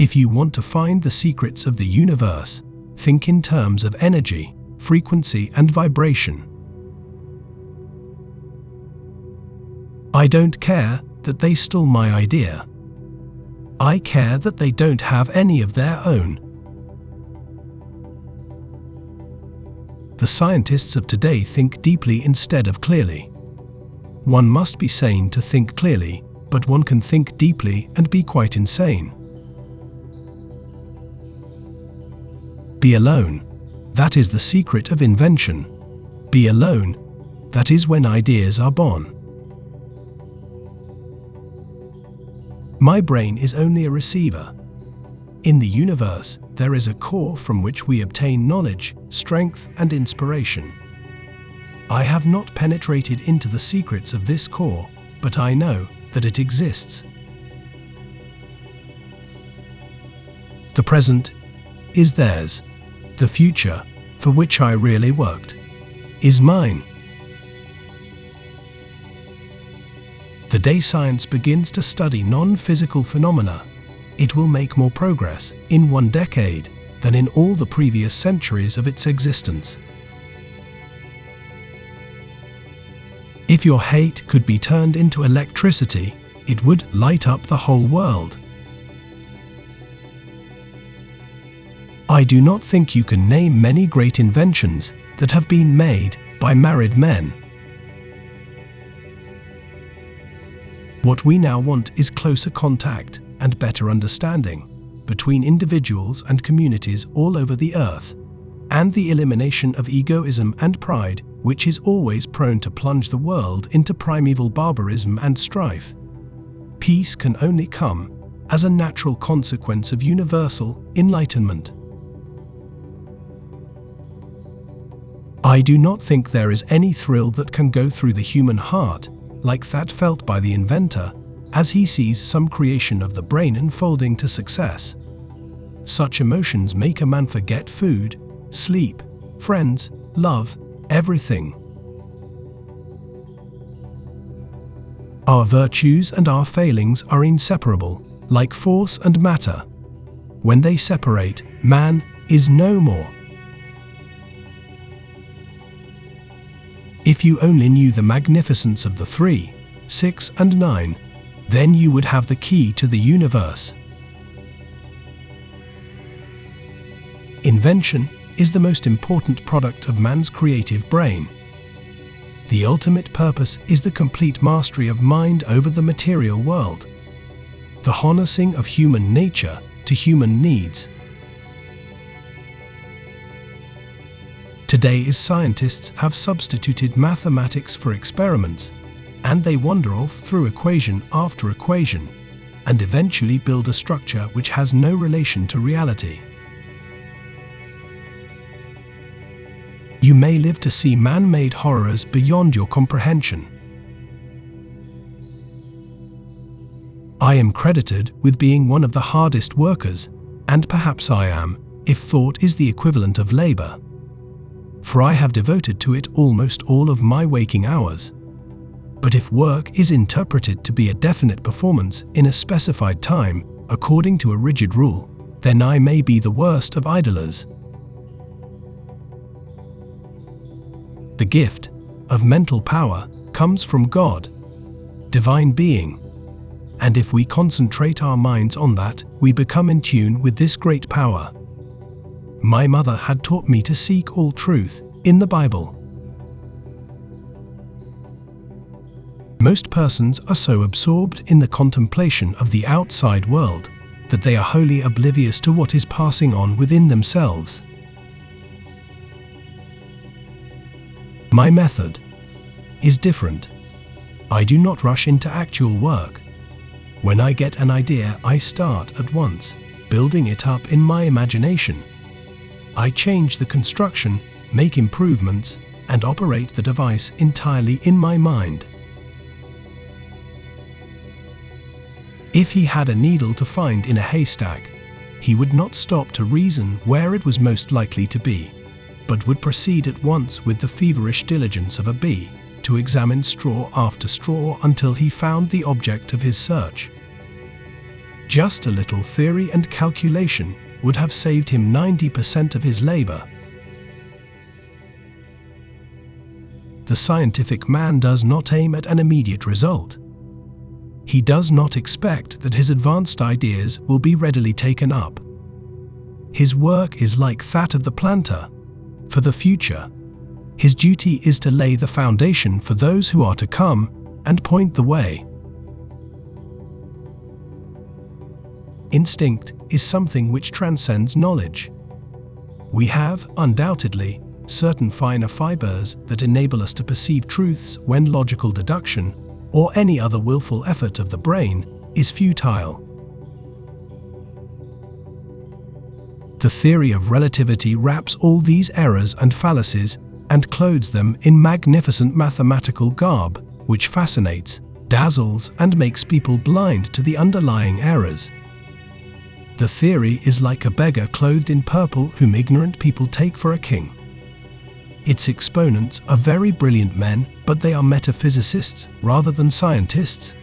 If you want to find the secrets of the universe, think in terms of energy, frequency, and vibration. I don't care that they stole my idea. I care that they don't have any of their own. The scientists of today think deeply instead of clearly. One must be sane to think clearly, but one can think deeply and be quite insane. Be alone. That is the secret of invention. Be alone. That is when ideas are born. My brain is only a receiver. In the universe, there is a core from which we obtain knowledge, strength, and inspiration. I have not penetrated into the secrets of this core, but I know that it exists. The present is theirs. The future, for which I really worked, is mine. The day science begins to study non-physical phenomena, it will make more progress in 1 decade than in all the previous centuries of its existence. If your hate could be turned into electricity, it would light up the whole world. I do not think you can name many great inventions that have been made by married men. What we now want is closer contact and better understanding between individuals and communities all over the earth, and the elimination of egoism and pride, which is always prone to plunge the world into primeval barbarism and strife. Peace can only come as a natural consequence of universal enlightenment. I do not think there is any thrill that can go through the human heart like that felt by the inventor as he sees some creation of the brain unfolding to success. Such emotions make a man forget food, sleep, friends, love, everything. Our virtues and our failings are inseparable, like force and matter. When they separate, man is no more. If you only knew the magnificence of the 3, 6, and 9, then you would have the key to the universe. Invention is the most important product of man's creative brain. The ultimate purpose is the complete mastery of mind over the material world, the harnessing of human nature to human needs. Today's scientists have substituted mathematics for experiments, and they wander off through equation after equation, and eventually build a structure which has no relation to reality. You may live to see man-made horrors beyond your comprehension. I am credited with being one of the hardest workers, and perhaps I am, if thought is the equivalent of labor. For I have devoted to it almost all of my waking hours. But if work is interpreted to be a definite performance in a specified time, according to a rigid rule, then I may be the worst of idlers. The gift of mental power comes from God, divine being. And if we concentrate our minds on that, we become in tune with this great power. My mother had taught me to seek all truth in the Bible. Most persons are so absorbed in the contemplation of the outside world that they are wholly oblivious to what is passing on within themselves. My method is different. I do not rush into actual work. When I get an idea, I start at once, building it up in my imagination. I change the construction, make improvements, and operate the device entirely in my mind. If he had a needle to find in a haystack, he would not stop to reason where it was most likely to be, but would proceed at once with the feverish diligence of a bee to examine straw after straw until he found the object of his search. Just a little theory and calculation would have saved him 90% of his labor. The scientific man does not aim at an immediate result. He does not expect that his advanced ideas will be readily taken up. His work is like that of the planter, for the future. His duty is to lay the foundation for those who are to come and point the way. Instinct is something which transcends knowledge. We have, undoubtedly, certain finer fibers that enable us to perceive truths when logical deduction, or any other willful effort of the brain, is futile. The theory of relativity wraps all these errors and fallacies and clothes them in magnificent mathematical garb, which fascinates, dazzles, and makes people blind to the underlying errors. The theory is like a beggar clothed in purple whom ignorant people take for a king. Its exponents are very brilliant men, but they are metaphysicists rather than scientists.